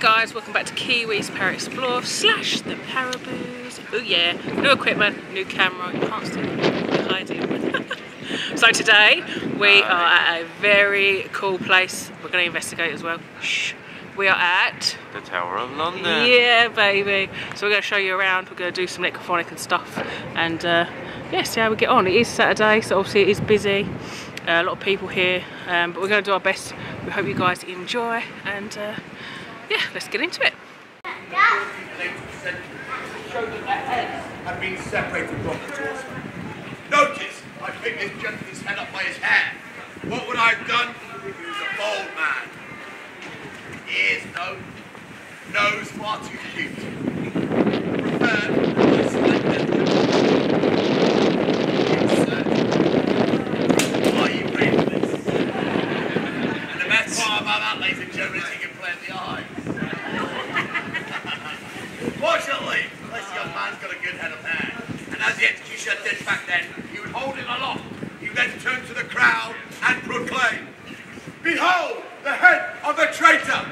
guys, welcome back to Kewes ParaXplore slash the Paraboos. Oh yeah, new equipment, new camera, you can't see me hiding. So today we are at a very cool place. We're going to investigate as well. Shh. We are at the Tower of London. Yeah, baby. So we're going to show you around. We're going to do some necrophonic and stuff, and yeah, see how we get on. It is Saturday, so obviously it is busy. A lot of people here, but we're going to do our best. We hope you guys enjoy, and yeah, let's get into it. I've been separated from the torso. Notice, I picked this gentleman's head up by his hair. What would I have done? He was a bold man. Ears, no. Nose, far too cute. Preferred, I selected. Are you ready for this? And the best part about that, ladies and gentlemen, is he can play at the eyes. Fortunately, this young man's got a good head of hair. And as the executioner did back then, he would hold it aloft. He would then turn to the crowd and proclaim, "Behold, the head of a traitor!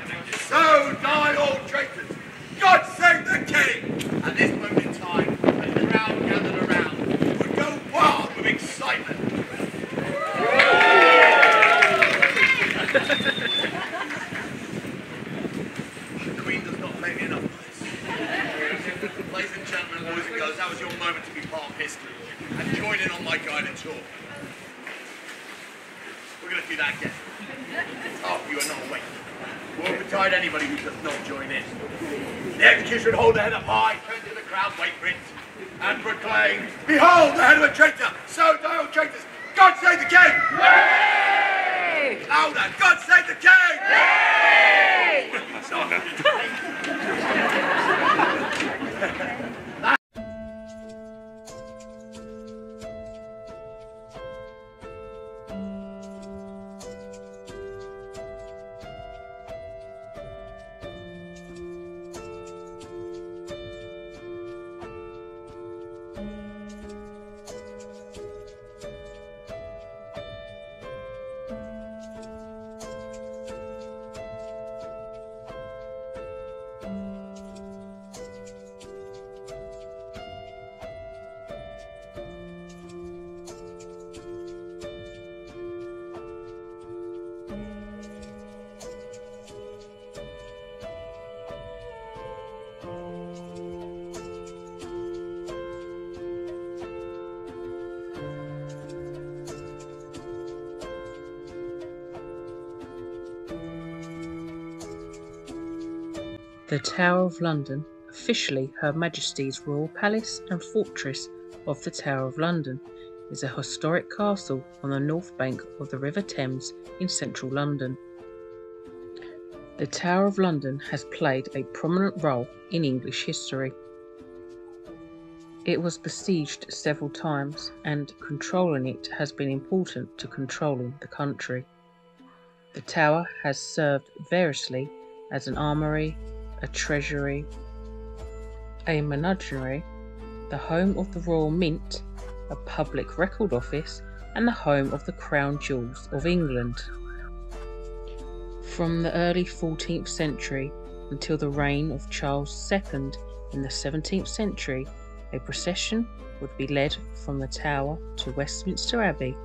So die all traitors! God save the king!" At this moment in time, the crowd gathered around would go wild with excitement. The Queen does not pay me enough for this. Ladies and gentlemen, boys and girls, that was your moment to be part of history and join in on my guided tour. We're going to do that again. Oh, you are not awake. Won't betide anybody who does not join in. The executioner would hold the head up high, turn to the crowd, wait for it, and proclaim, "Behold, the head of a traitor! So die all traitors! God save the king!" Yay! Louder! God save the king! Yay! The Tower of London, officially Her Majesty's Royal Palace and Fortress of the Tower of London, is a historic castle on the north bank of the River Thames in central London. The Tower of London has played a prominent role in English history. It was besieged several times, and controlling it has been important to controlling the country. The tower has served variously as an armoury, a treasury, a menagerie, the home of the Royal Mint, a public record office, and the home of the Crown Jewels of England. From the early 14th century until the reign of Charles II in the 17th century, a procession would be led from the Tower to Westminster Abbey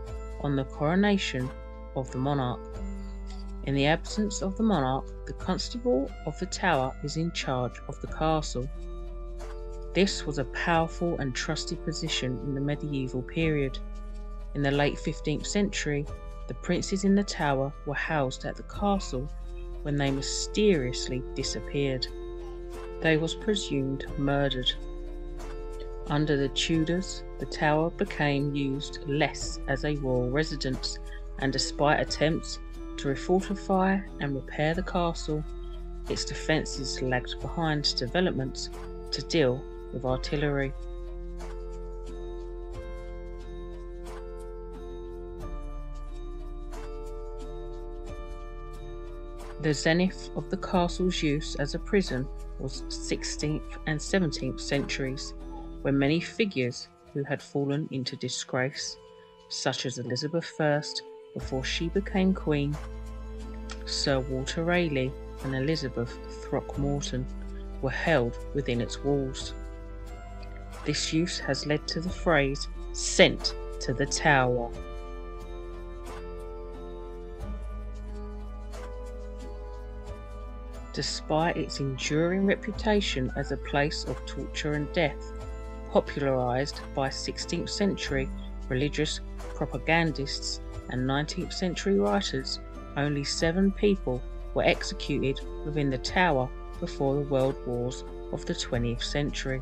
on the coronation of the monarch. In the absence of the monarch, the Constable of the Tower is in charge of the castle. This was a powerful and trusted position in the medieval period. In the late 15th century, the princes in the Tower were housed at the castle when they mysteriously disappeared. They was presumed murdered. Under the Tudors, the Tower became used less as a royal residence, and despite attempts to refortify and repair the castle, its defences lagged behind developments to deal with artillery. The zenith of the castle's use as a prison was 16th and 17th centuries, when many figures who had fallen into disgrace, such as Elizabeth I before she became Queen, Sir Walter Raleigh and Elizabeth Throckmorton were held within its walls. This use has led to the phrase "sent to the Tower." Despite its enduring reputation as a place of torture and death, popularised by 16th century religious propagandists and 19th century writers, only 7 people were executed within the tower before the world wars of the 20th century.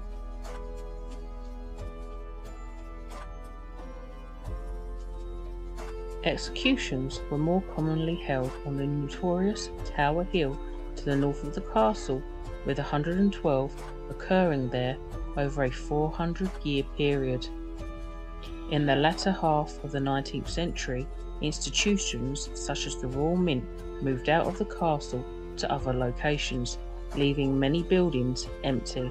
Executions were more commonly held on the notorious Tower Hill to the north of the castle, with 112 occurring there over a 400-year period. In the latter half of the 19th century, institutions such as the Royal Mint moved out of the castle to other locations, leaving many buildings empty.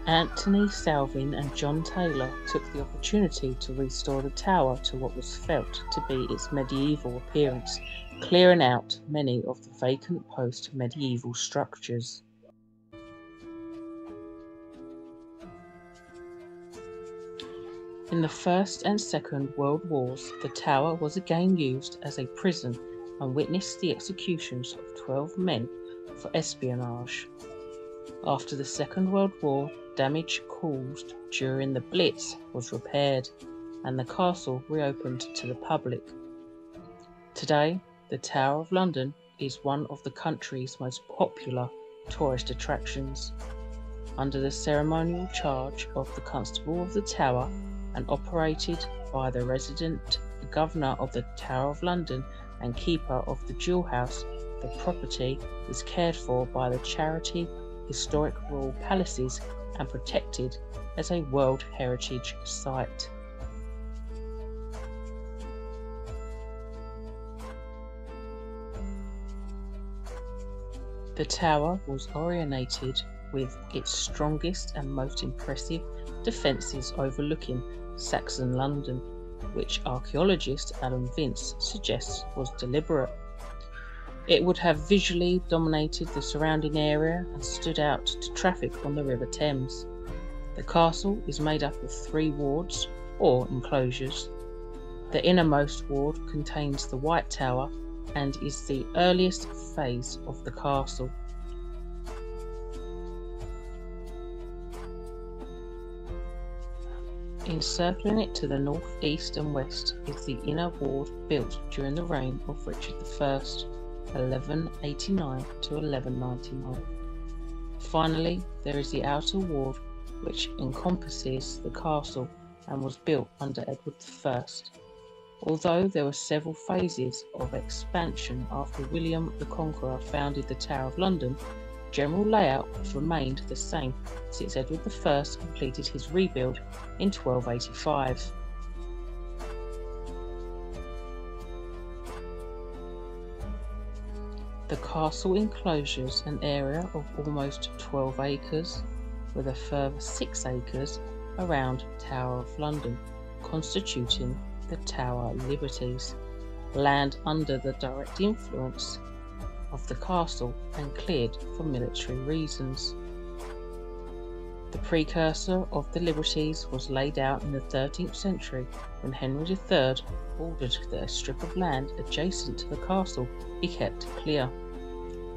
Anthony Salvin and John Taylor took the opportunity to restore the tower to what was felt to be its medieval appearance, clearing out many of the vacant post-medieval structures. In the First and Second World Wars, the tower was again used as a prison and witnessed the executions of 12 men for espionage. After the Second World War, damage caused during the Blitz was repaired and the castle reopened to the public. Today, the Tower of London is one of the country's most popular tourist attractions. Under the ceremonial charge of the Constable of the Tower and operated by the resident Governor of the Tower of London and Keeper of the Jewel House, the property is cared for by the charity Historic Royal Palaces and protected as a World Heritage Site. The tower was oriented with its strongest and most impressive defences overlooking Saxon London, which archaeologist Alan Vince suggests was deliberate. It would have visually dominated the surrounding area and stood out to traffic on the River Thames. The castle is made up of 3 wards, or enclosures. The innermost ward contains the White Tower and is the earliest phase of the castle. Encircling it to the north, east and west is the inner ward built during the reign of Richard I, 1189 to 1199. Finally, there is the outer ward, which encompasses the castle and was built under Edward I. Although there were several phases of expansion after William the Conqueror founded the Tower of London, general layout has remained the same since Edward I completed his rebuild in 1285. The castle enclosures an area of almost 12 acres, with a further 6 acres around Tower of London, constituting the Tower Liberties, land under the direct influence of the castle and cleared for military reasons. The precursor of the Liberties was laid out in the 13th century when Henry III ordered that a strip of land adjacent to the castle be kept clear.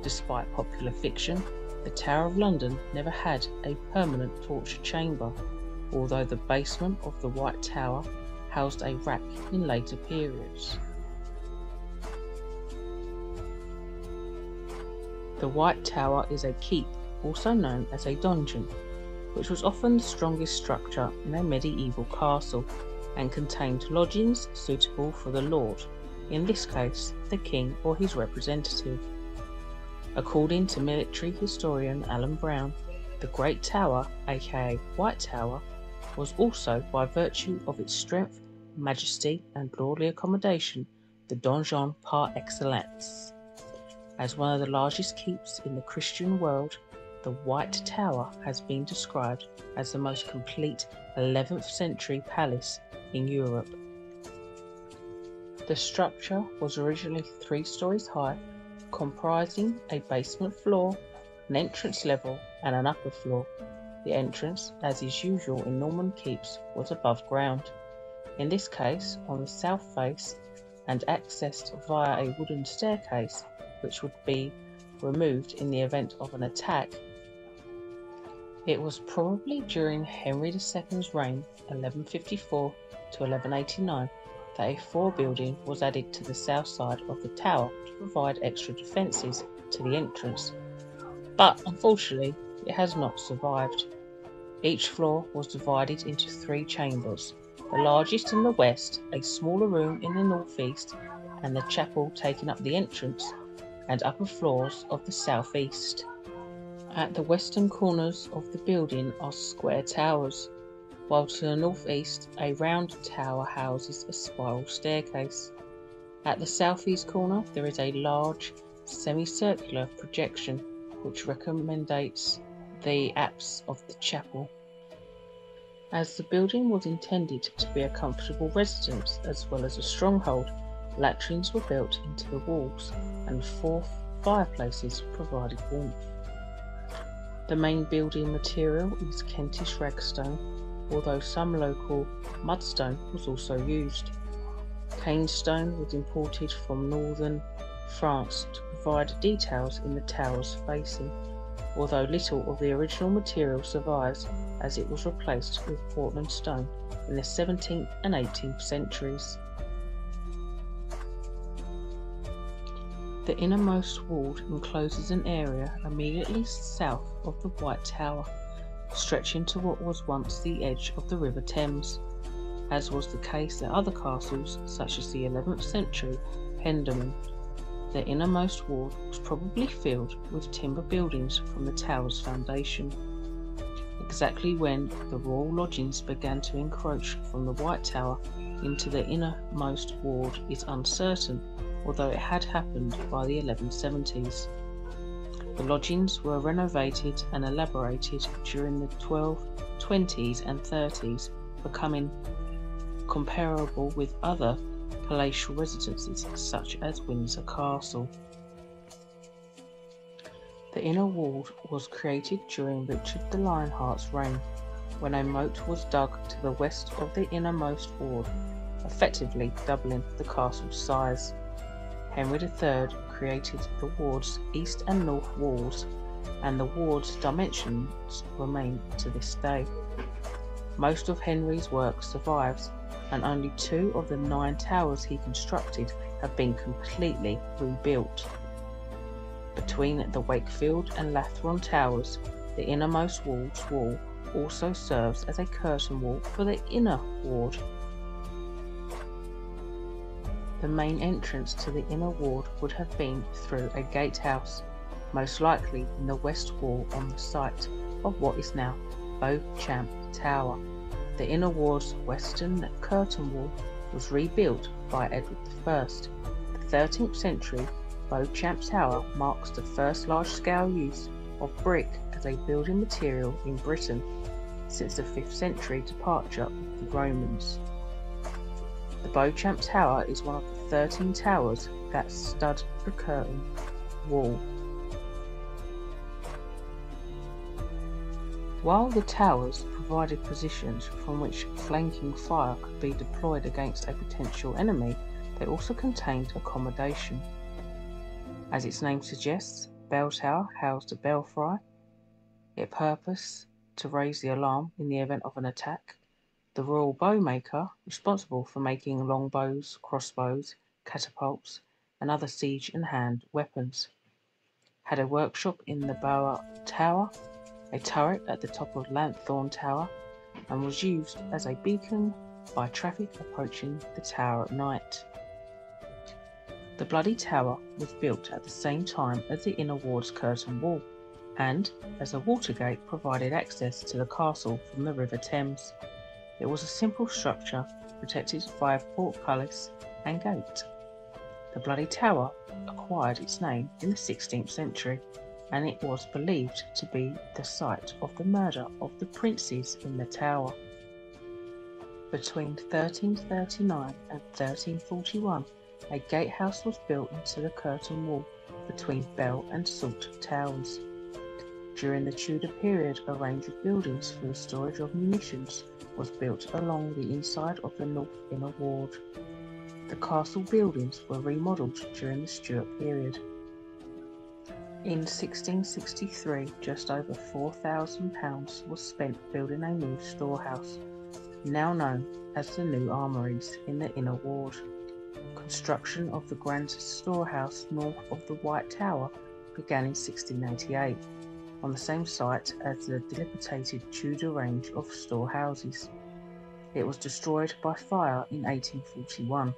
Despite popular fiction, the Tower of London never had a permanent torture chamber, although the basement of the White Tower housed a rack in later periods. The White Tower is a keep, also known as a donjon, which was often the strongest structure in a medieval castle and contained lodgings suitable for the lord, in this case the king or his representative. According to military historian Alan Brown, the Great Tower, aka White Tower, was also, by virtue of its strength, majesty and lordly accommodation, the donjon par excellence. As one of the largest keeps in the Christian world, the White Tower has been described as the most complete 11th century palace in Europe. The structure was originally 3 stories high, comprising a basement floor, an entrance level and an upper floor. The entrance, as is usual in Norman keeps, was above ground, in this case on the south face, and accessed via a wooden staircase which would be removed in the event of an attack. It was probably during Henry II's reign, 1154 to 1189, that a forebuilding was added to the south side of the tower to provide extra defences to the entrance, but unfortunately it has not survived. Each floor was divided into 3 chambers, the largest in the west, a smaller room in the northeast, and the chapel taking up the entrance and upper floors of the southeast. At the western corners of the building are square towers, while to the northeast a round tower houses a spiral staircase. At the southeast corner there is a large semicircular projection which represents the apse of the chapel. As the building was intended to be a comfortable residence as well as a stronghold, latrines were built into the walls and 4 fireplaces provided warmth. The main building material is Kentish ragstone, although some local mudstone was also used. Cane stone was imported from northern France to provide details in the tower's facing, although little of the original material survives as it was replaced with Portland stone in the 17th and 18th centuries. The innermost wall encloses an area immediately south of the White Tower, stretching to what was once the edge of the River Thames, as was the case at other castles such as the 11th century Penderman. The innermost wall was probably filled with timber buildings from the tower's foundation. Exactly when the royal lodgings began to encroach from the White Tower into the innermost ward is uncertain, although it had happened by the 1170s. The lodgings were renovated and elaborated during the 1220s and 30s, becoming comparable with other palatial residences such as Windsor Castle. The inner ward was created during Richard the Lionheart's reign, when a moat was dug to the west of the innermost ward, effectively doubling the castle's size. Henry III created the ward's east and north walls, and the ward's dimensions remain to this day. Most of Henry's work survives, and only 2 of the 9 towers he constructed have been completely rebuilt. Between the Wakefield and Latheron towers, the innermost wall also serves as a curtain wall for the inner ward. The main entrance to the inner ward would have been through a gatehouse, most likely in the west wall on the site of what is now Beauchamp Tower. The inner ward's western curtain wall was rebuilt by Edward I. The 13th century Beauchamp Tower marks the first large-scale use of brick as a building material in Britain since the 5th century departure of the Romans. The Beauchamp Tower is one of the 13 towers that stud the curtain wall. While the towers provided positions from which flanking fire could be deployed against a potential enemy, they also contained accommodation. As its name suggests, Bell Tower housed a belfry, its purpose to raise the alarm in the event of an attack. The royal bowmaker, responsible for making longbows, crossbows, catapults, and other siege and hand weapons, had a workshop in the Bower Tower, a turret at the top of Lanthorn Tower, and was used as a beacon by traffic approaching the tower at night. The Bloody Tower was built at the same time as the inner ward's curtain wall, and as a watergate provided access to the castle from the River Thames. It was a simple structure protected by a portcullis and gate. The Bloody Tower acquired its name in the 16th century. and it was believed to be the site of the murder of the princes in the tower. Between 1339 and 1341, a gatehouse was built into the curtain wall between Bell and Salt Towers. During the Tudor period, a range of buildings for the storage of munitions was built along the inside of the North Inner Ward. The castle buildings were remodelled during the Stuart period. In 1663, just over £4,000 was spent building a new storehouse, now known as the New Armouries, in the Inner Ward. Construction of the Grand Storehouse north of the White Tower began in 1688, on the same site as the dilapidated Tudor range of storehouses. It was destroyed by fire in 1841.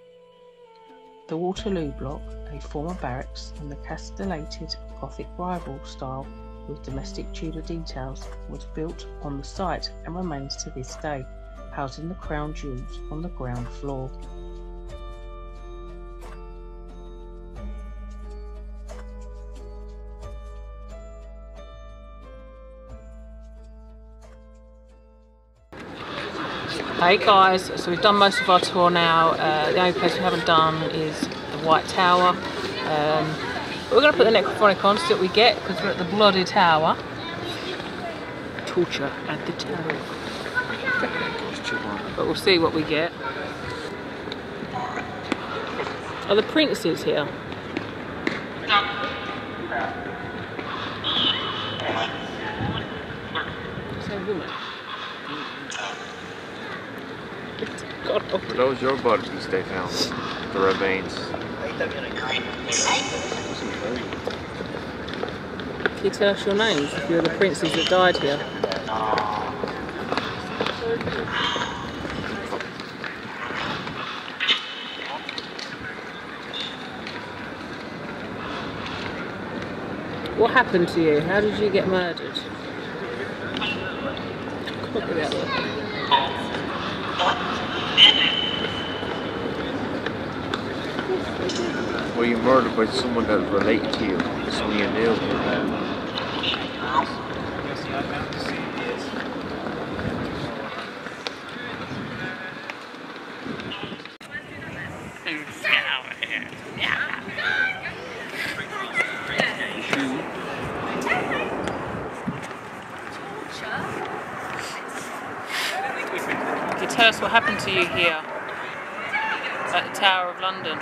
The Waterloo Block, a former barracks in the castellated Gothic rival style with domestic Tudor details, was built on the site and remains to this day, housing the crown jewels on the ground floor. Hey guys, so we've done most of our tour now. The only place we haven't done is the White Tower. But we're going to put the necrophonic on, see what we get, because we're at the Bloody Tower. Torture at the tower. But we'll see what we get. Are the princes here? Same woman. Were those your bodies they found? The remains? Can you tell us your names if you're the princes that died here? What happened to you? How did you get murdered? Were you murdered by someone that related to you? Someone you knew? Can you tell us what happened to you here at the Tower of London?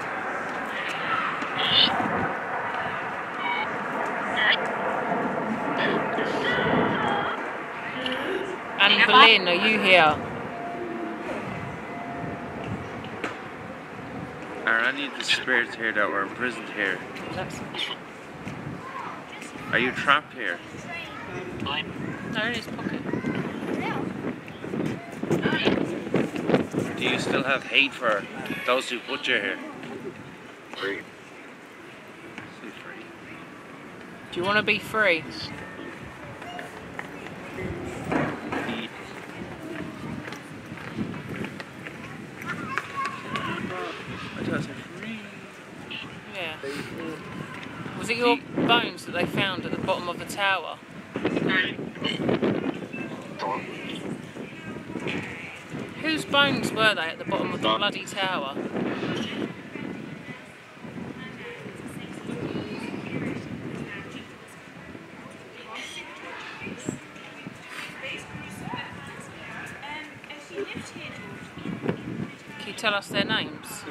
And Berlin, are you here? Are any of the spirits here that were imprisoned here? Are you trapped here? No, in his pocket. Do you still have hate for those who put you here? Free. Do you want to be free? Yeah. Was it your bones that they found at the bottom of the tower? Whose bones were they at the bottom of the bloody tower? Can you tell us their names?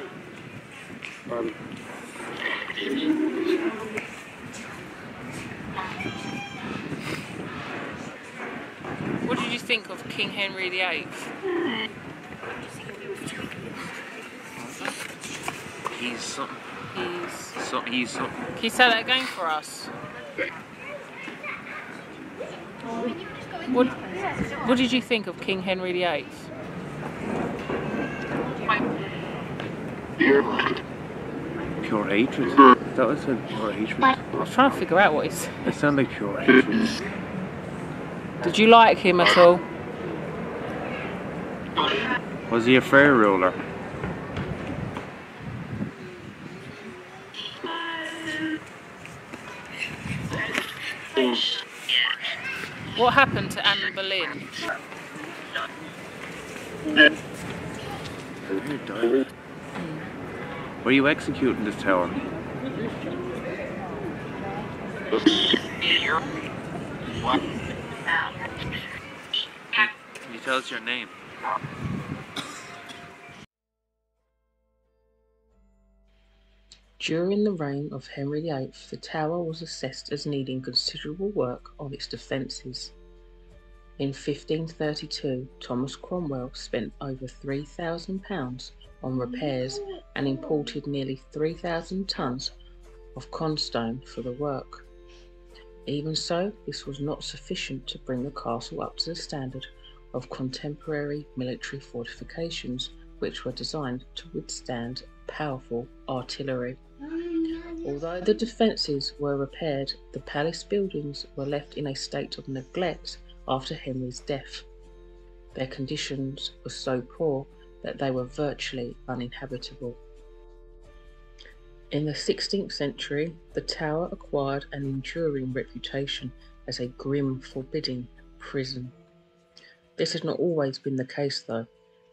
What did you think of King Henry VIII? He's something. He's something. Can you say that again for us? What did you think of King Henry VIII? Pure hatred. That was a pure hatred. I was trying to figure out what he said. It sounded like pure hatred. Did you like him at all? Was he a fair ruler? What happened to Anne Boleyn? Were you executed in this tower? Can you tell us your name? During the reign of Henry VIII, the tower was assessed as needing considerable work on its defences. In 1532, Thomas Cromwell spent over £3,000 on repairs and imported nearly 3,000 tons of cornstone for the work. Even so, this was not sufficient to bring the castle up to the standard of contemporary military fortifications, which were designed to withstand powerful artillery. Although the defences were repaired, the palace buildings were left in a state of neglect after Henry's death. Their conditions were so poor that they were virtually uninhabitable. In the 16th century, the tower acquired an enduring reputation as a grim, forbidding prison. This has not always been the case though.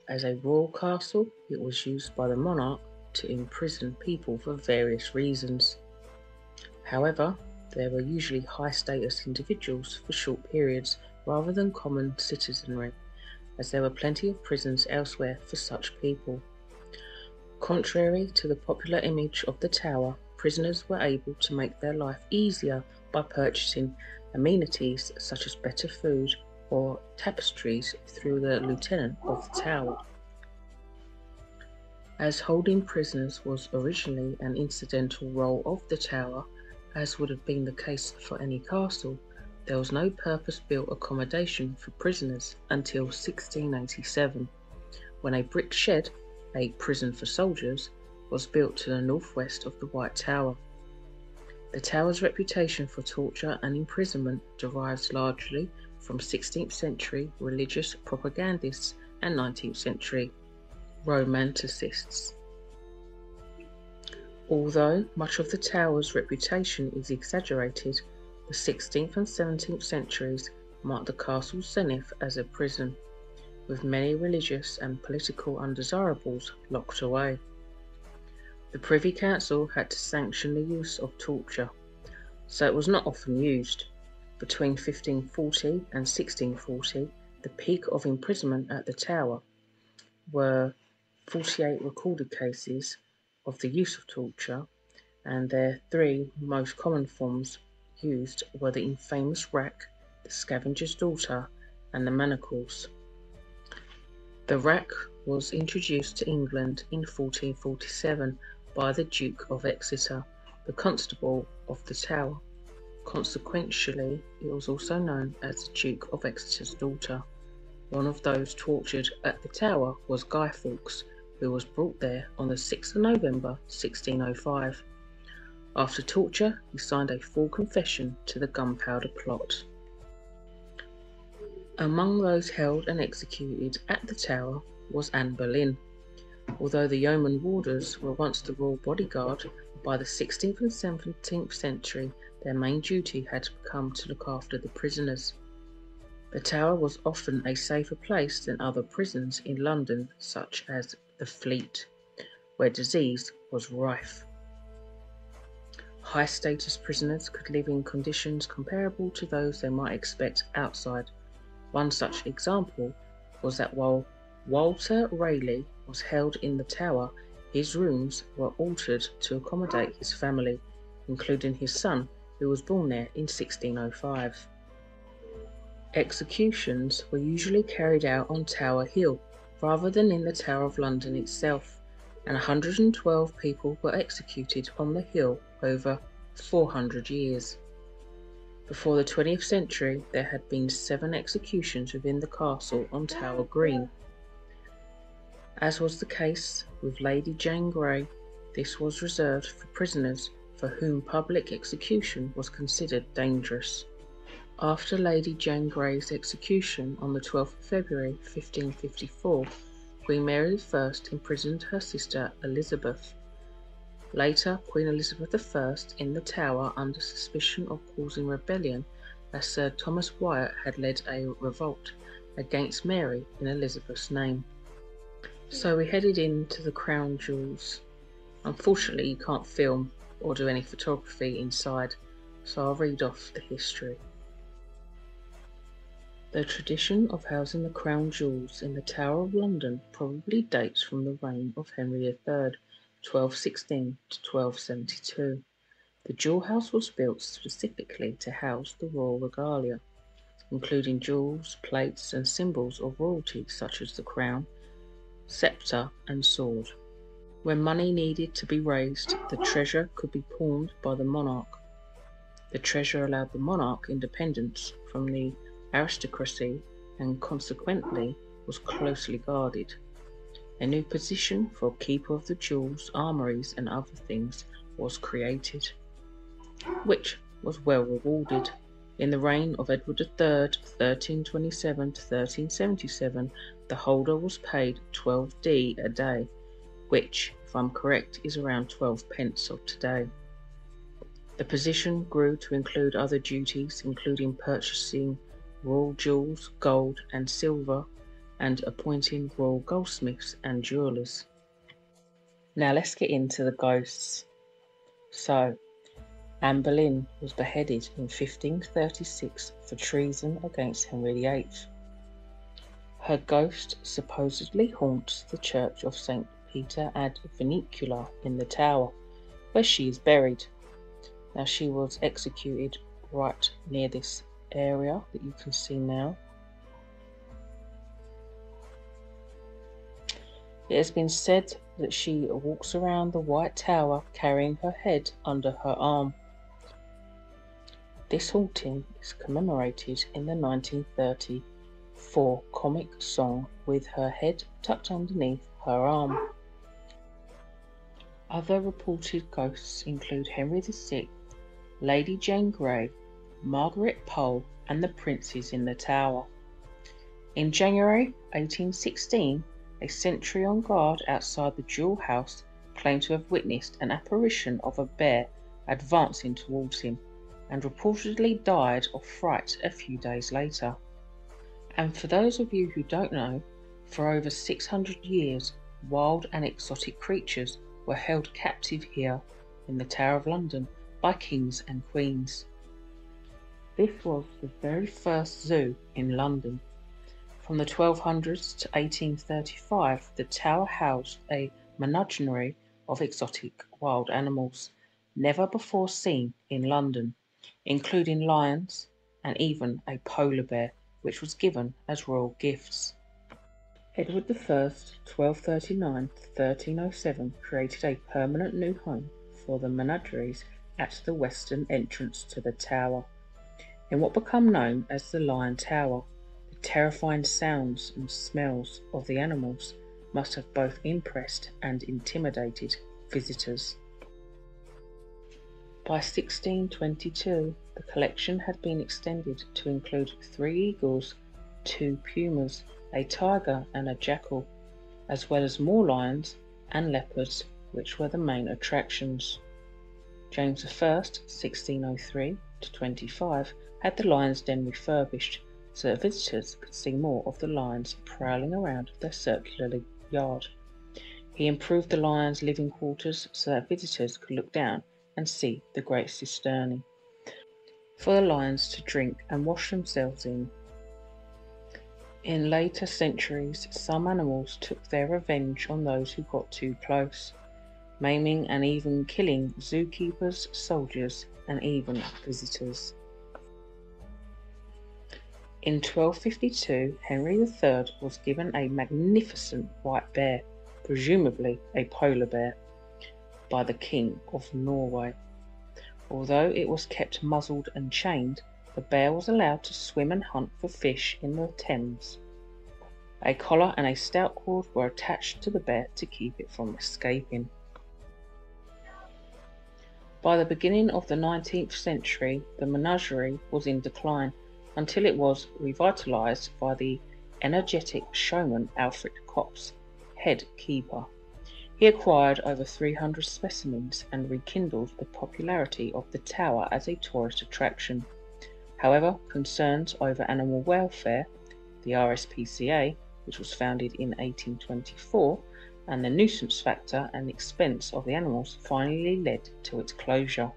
As a royal castle, it was used by the monarch to imprison people for various reasons. However, there were usually high-status individuals for short periods rather than common citizenry, as there were plenty of prisons elsewhere for such people. Contrary to the popular image of the tower, prisoners were able to make their life easier by purchasing amenities such as better food or tapestries through the lieutenant of the tower. As holding prisoners was originally an incidental role of the tower, as would have been the case for any castle, there was no purpose-built accommodation for prisoners until 1687, when a brick shed, a prison for soldiers, was built to the northwest of the White Tower. The tower's reputation for torture and imprisonment derives largely from 16th century religious propagandists and 19th century romanticists. Although much of the tower's reputation is exaggerated, the 16th and 17th centuries marked the castle's zenith as a prison, with many religious and political undesirables locked away. The Privy Council had to sanction the use of torture, so it was not often used. Between 1540 and 1640, the peak of imprisonment at the tower were 48 recorded cases of the use of torture, and their three most common forms used were the infamous rack, the scavenger's daughter, and the manacles. The rack was introduced to England in 1447 by the Duke of Exeter, the constable of the tower. Consequentially, it was also known as the Duke of Exeter's daughter. One of those tortured at the tower was Guy Fawkes, who was brought there on the 6th of November 1605. After torture, he signed a full confession to the Gunpowder Plot. Among those held and executed at the tower was Anne Boleyn. Although the yeoman warders were once the royal bodyguard, by the 16th and 17th century their main duty had become to look after the prisoners. The tower was often a safer place than other prisons in London, such as the Fleet, where disease was rife. High-status prisoners could live in conditions comparable to those they might expect outside. One such example was that while Walter Raleigh was held in the tower, his rooms were altered to accommodate his family, including his son, who was born there in 1605. Executions were usually carried out on Tower Hill rather than in the Tower of London itself, and 112 people were executed on the hill over 400 years. Before the 20th century, there had been 7 executions within the castle on Tower Green. As was the case with Lady Jane Grey, this was reserved for prisoners for whom public execution was considered dangerous. After Lady Jane Grey's execution on the 12th of February 1554, Queen Mary I imprisoned her sister Elizabeth. Later, Queen Elizabeth I in the Tower under suspicion of causing rebellion, as Sir Thomas Wyatt had led a revolt against Mary in Elizabeth's name. So we headed into the Crown Jewels. Unfortunately, you can't film or do any photography inside, so I'll read off the history. The tradition of housing the Crown Jewels in the Tower of London probably dates from the reign of Henry III, 1216 to 1272. The jewel house was built specifically to house the royal regalia, including jewels, plates, and symbols of royalty such as the crown, sceptre, and sword. When money needed to be raised, the treasure could be pawned by the monarch. The treasure allowed the monarch independence from the aristocracy and consequently was closely guarded. A new position for keeper of the jewels, armories, and other things was created, which was well rewarded. In the reign of Edward III, 1327 to 1377, the holder was paid 12d a day, which, if I'm correct, is around 12 pence of today. The position grew to include other duties, including purchasing royal jewels, gold and silver, and appointing royal goldsmiths and jewellers. Now let's get into the ghosts. So, Anne Boleyn was beheaded in 1536 for treason against Henry VIII. Her ghost supposedly haunts the church of St. Peter ad Vincula in the Tower, where she is buried. Now, she was executed right near this area that you can see now. It has been said that she walks around the White Tower carrying her head under her arm. This haunting is commemorated in the 1934 comic song With Her Head Tucked Underneath Her Arm. Other reported ghosts include Henry VI, Lady Jane Grey, Margaret Pole, and the princes in the tower. In January 1816, a sentry on guard outside the jewel house claimed to have witnessed an apparition of a bear advancing towards him, and reportedly died of fright a few days later. And for those of you who don't know, for over 600 years, wild and exotic creatures were held captive here in the Tower of London by kings and queens. This was the very first zoo in London. From the 1200s to 1835, the tower housed a menagerie of exotic wild animals, never before seen in London, including lions and even a polar bear, which was given as royal gifts. Edward I, 1239 to 1307, created a permanent new home for the menageries at the western entrance to the tower, in what became known as the Lion Tower. The terrifying sounds and smells of the animals must have both impressed and intimidated visitors. By 1622, the collection had been extended to include 3 eagles, 2 pumas, a tiger and a jackal, as well as more lions and leopards, which were the main attractions. James I, 1603 to 25, had the lion's den refurbished so that visitors could see more of the lions prowling around their circular yard. He improved the lions' living quarters so that visitors could look down and see the great cistern for the lions to drink and wash themselves in. In later centuries, some animals took their revenge on those who got too close, maiming and even killing zookeepers, soldiers, and even visitors. In 1252, Henry III was given a magnificent white bear, presumably a polar bear, by the King of Norway. Although it was kept muzzled and chained, the bear was allowed to swim and hunt for fish in the Thames. A collar and a stout cord were attached to the bear to keep it from escaping. By the beginning of the 19th century, the menagerie was in decline until it was revitalised by the energetic showman Alfred Copps, head keeper. He acquired over 300 specimens and rekindled the popularity of the tower as a tourist attraction. However, concerns over animal welfare, the RSPCA, which was founded in 1824, and the nuisance factor and expense of the animals finally led to its closure.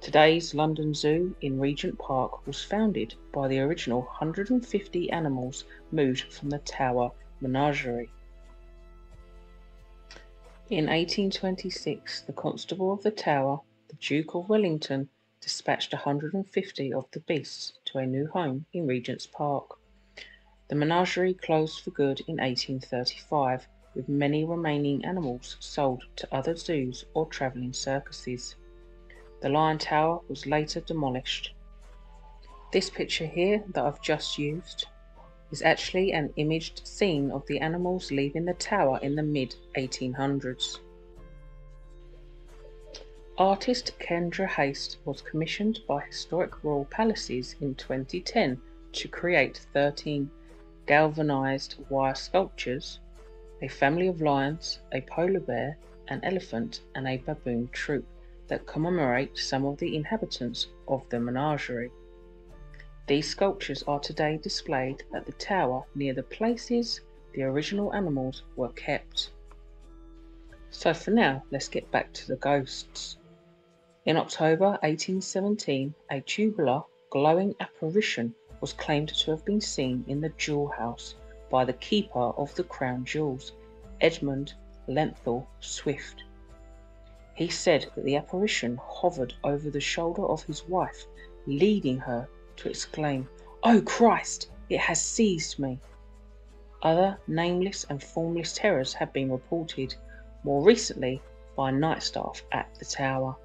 Today's London Zoo in Regent Park was founded by the original 150 animals moved from the Tower Menagerie. In 1826, the Constable of the Tower, the Duke of Wellington, dispatched 150 of the beasts to a new home in Regent's Park. The menagerie closed for good in 1835, with many remaining animals sold to other zoos or travelling circuses. The Lion Tower was later demolished. This picture here that I've just used is actually an imaged scene of the animals leaving the tower in the mid-1800s. Artist Kendra Haste was commissioned by Historic Royal Palaces in 2010 to create 13 galvanised wire sculptures, a family of lions, a polar bear, an elephant and a baboon troop that commemorate some of the inhabitants of the menagerie. These sculptures are today displayed at the tower near the places the original animals were kept. So for now, let's get back to the ghosts. In October 1817, a tubular, glowing apparition was claimed to have been seen in the jewel house by the keeper of the crown jewels, Edmund Lenthal Swift. He said that the apparition hovered over the shoulder of his wife, leading her to exclaim, "Oh Christ, it has seized me!" Other nameless and formless terrors have been reported, more recently by night staff at the tower.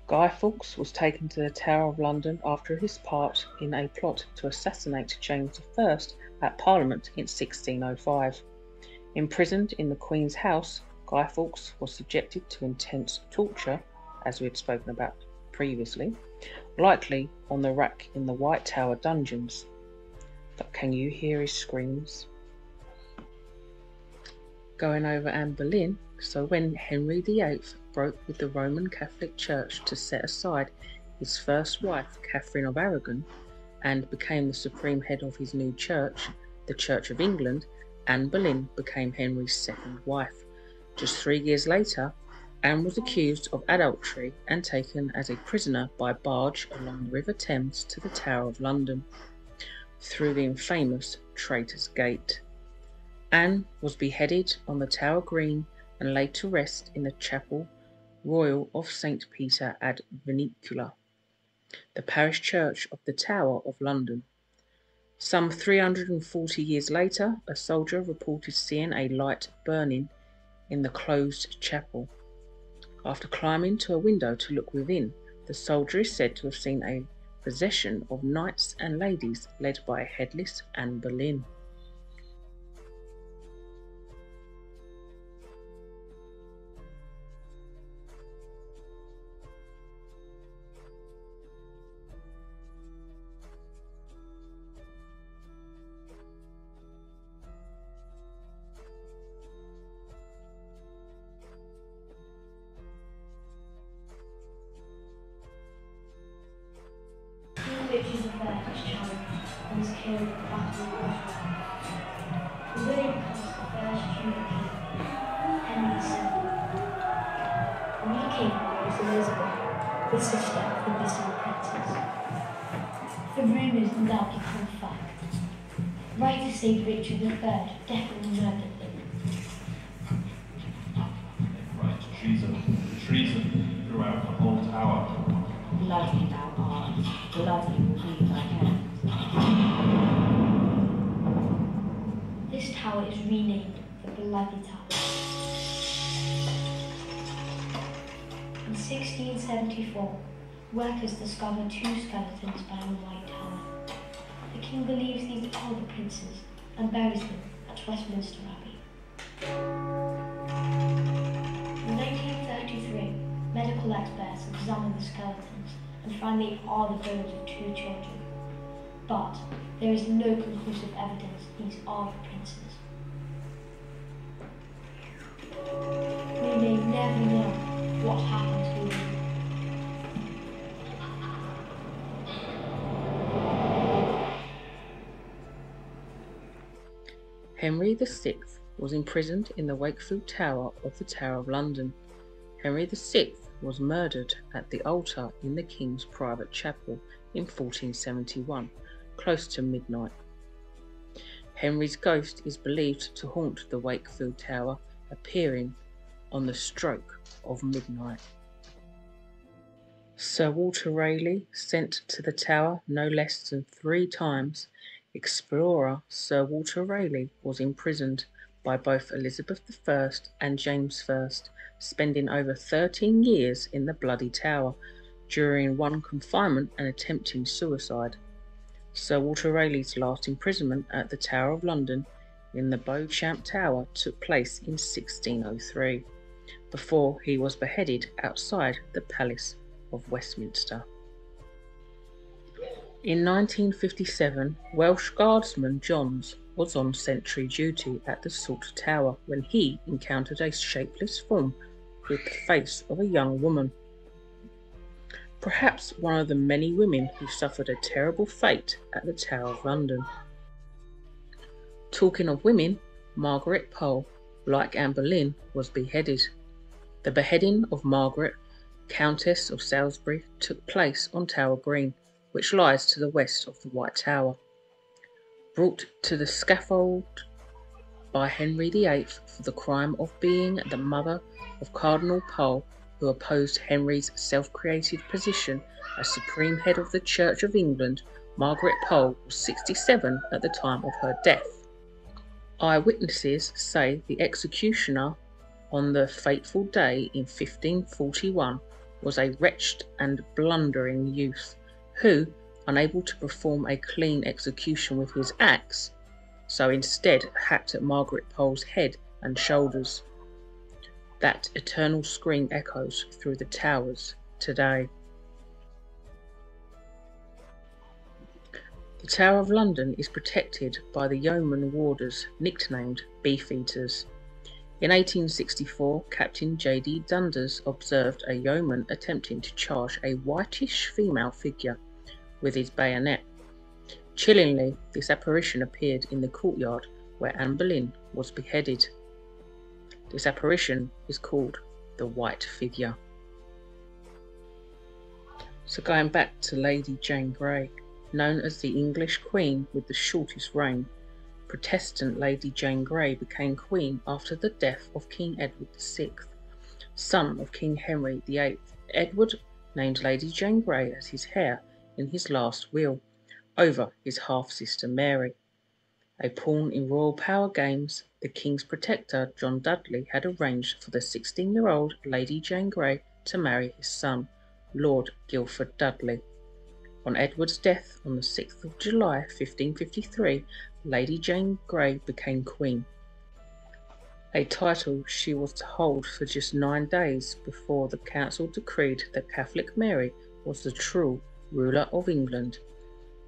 Guy Fawkes was taken to the Tower of London after his part in a plot to assassinate James I at Parliament in 1605. Imprisoned in the Queen's house, Guy Fawkes was subjected to intense torture, as we had spoken about previously, likely on the rack in the White Tower dungeons. But can you hear his screams? Going over Anne Boleyn, so when Henry VIII broke with the Roman Catholic Church to set aside his first wife, Catherine of Aragon, and became the supreme head of his new church, the Church of England, Anne Boleyn became Henry's second wife. Just 3 years later, Anne was accused of adultery and taken as a prisoner by barge along the River Thames to the Tower of London, through the infamous Traitor's Gate. Anne was beheaded on the Tower Green and laid to rest in the Chapel Royal of St. Peter ad Vincula, the parish church of the Tower of London. Some 340 years later, a soldier reported seeing a light burning in the closed chapel. After climbing to a window to look within, the soldier is said to have seen a procession of knights and ladies led by a headless Anne Boleyn. Richard I as child and was killed at the Battle of Waterloo. William becomes the first Tudor king, Henry VII. The new king was Elizabeth, the sister of the missing princess. The rumours now become fact. Writers say Richard III definitely murdered him. Right, treason throughout the whole tower. Bloody thou art, bloody will be thy end. This tower is renamed the Bloody Tower. In 1674, workers discover 2 skeletons by the White Tower. The king believes these are the princes and buries them at Westminster Abbey. In 1933, medical experts examine the skeletons and find they are the bones of 2 children. But there is no conclusive evidence these are the princes. Henry VI was imprisoned in the Wakefield Tower of the Tower of London. Henry VI was murdered at the altar in the King's private chapel in 1471, close to midnight. Henry's ghost is believed to haunt the Wakefield Tower, appearing on the stroke of midnight. Sir Walter Raleigh, sent to the Tower no less than 3 times, explorer Sir Walter Raleigh was imprisoned by both Elizabeth I and James I, spending over 13 years in the Bloody Tower, during one confinement and attempting suicide. Sir Walter Raleigh's last imprisonment at the Tower of London in the Beauchamp Tower took place in 1603, before he was beheaded outside the Palace of Westminster. In 1957, Welsh Guardsman Johns was on sentry duty at the Salt Tower when he encountered a shapeless form with the face of a young woman. Perhaps one of the many women who suffered a terrible fate at the Tower of London. Talking of women, Margaret Pole, like Anne Boleyn, was beheaded. The beheading of Margaret, Countess of Salisbury, took place on Tower Green, which lies to the west of the White Tower. Brought to the scaffold by Henry VIII for the crime of being the mother of Cardinal Pole, who opposed Henry's self-created position as supreme head of the Church of England, Margaret Pole was 67 at the time of her death. Eyewitnesses say the executioner on the fateful day in 1541 was a wretched and blundering youth, who, unable to perform a clean execution with his axe, so instead hacked at Margaret Pole's head and shoulders. That eternal scream echoes through the towers today. The Tower of London is protected by the yeoman warders, nicknamed Beefeaters. In 1864, Captain J.D. Dundas observed a yeoman attempting to charge a whitish female figure with his bayonet. Chillingly, this apparition appeared in the courtyard where Anne Boleyn was beheaded. This apparition is called the White Figure. So going back to Lady Jane Grey, known as the English Queen with the shortest reign, Protestant Lady Jane Grey became Queen after the death of King Edward VI, son of King Henry VIII. Edward named Lady Jane Grey as his heir in his last will, over his half-sister Mary. A pawn in royal power games, the King's protector John Dudley had arranged for the 16-year-old Lady Jane Grey to marry his son, Lord Guildford Dudley. On Edward's death on the 6th of July 1553, Lady Jane Grey became Queen, a title she was to hold for just 9 days before the Council decreed that Catholic Mary was the true ruler of England.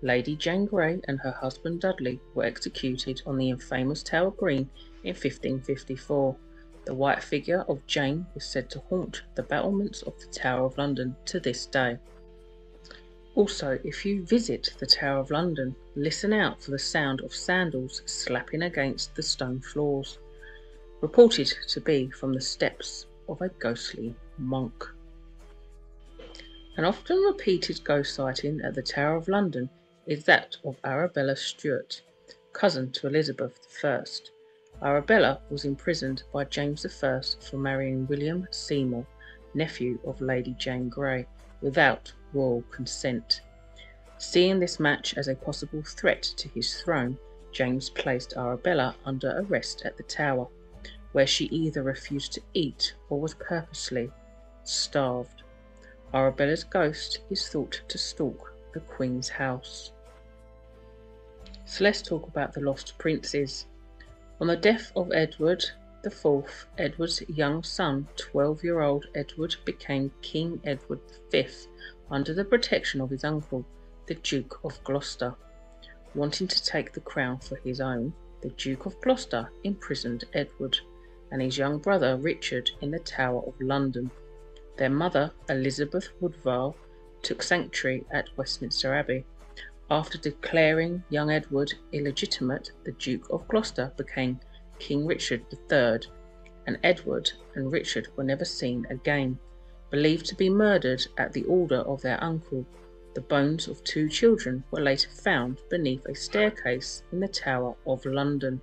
Lady Jane Grey and her husband Dudley were executed on the infamous Tower Green in 1554. The white figure of Jane is said to haunt the battlements of the Tower of London to this day. Also, if you visit the Tower of London, listen out for the sound of sandals slapping against the stone floors, reported to be from the steps of a ghostly monk. An often repeated ghost sighting at the Tower of London is that of Arabella Stuart, cousin to Elizabeth I. Arabella was imprisoned by James I for marrying William Seymour, nephew of Lady Jane Grey, without royal consent. Seeing this match as a possible threat to his throne, James placed Arabella under arrest at the Tower, where she either refused to eat or was purposely starved. Arabella's ghost is thought to stalk the Queen's house. So let's talk about the lost princes. On the death of Edward IV, Edward's young son, 12-year-old Edward, became King Edward V under the protection of his uncle, the Duke of Gloucester. Wanting to take the crown for his own, the Duke of Gloucester imprisoned Edward and his young brother Richard in the Tower of London. Their mother, Elizabeth Woodville, took sanctuary at Westminster Abbey. After declaring young Edward illegitimate, the Duke of Gloucester became King Richard III, and Edward and Richard were never seen again. Believed to be murdered at the order of their uncle, the bones of 2 children were later found beneath a staircase in the Tower of London.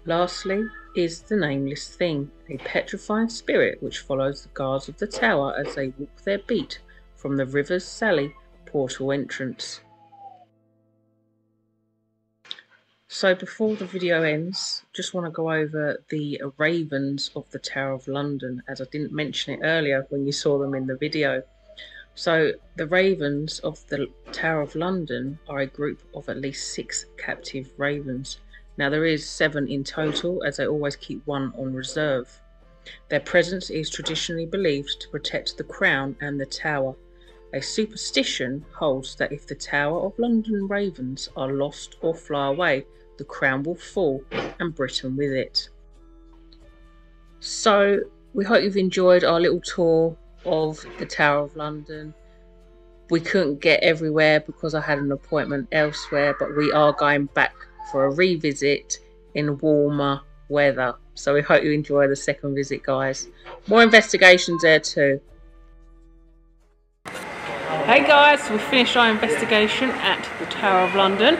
Lastly is the Nameless Thing, a petrifying spirit which follows the guards of the tower as they walk their beat from the River's Sally portal entrance. So before the video ends, just want to go over the ravens of the Tower of London, as I didn't mention it earlier when you saw them in the video. So the ravens of the Tower of London are a group of at least 6 captive ravens. Now there is 7 in total, as they always keep 1 on reserve. Their presence is traditionally believed to protect the crown and the tower. A superstition holds that if the Tower of London ravens are lost or fly away, the crown will fall and Britain with it. So we hope you've enjoyed our little tour of the Tower of London. We couldn't get everywhere because I had an appointment elsewhere, but we are going back for a revisit in warmer weather. So we hope you enjoy the second visit, guys. More investigations there too. Hey guys, we finished our investigation at the Tower of London.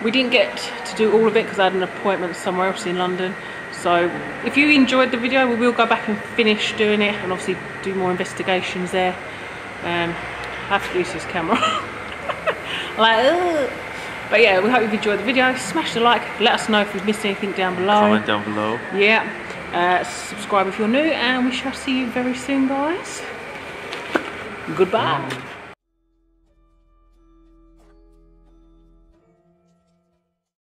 We didn't get to do all of it because I had an appointment somewhere else in London. So if you enjoyed the video, we will go back and finish doing it and obviously do more investigations there. I have to use this camera. Like, ugh. But yeah, we hope you've enjoyed the video. Smash the like, let us know if we've missed anything down below. Comment down below. Yeah. Subscribe if you're new, and we shall see you very soon, guys. Goodbye.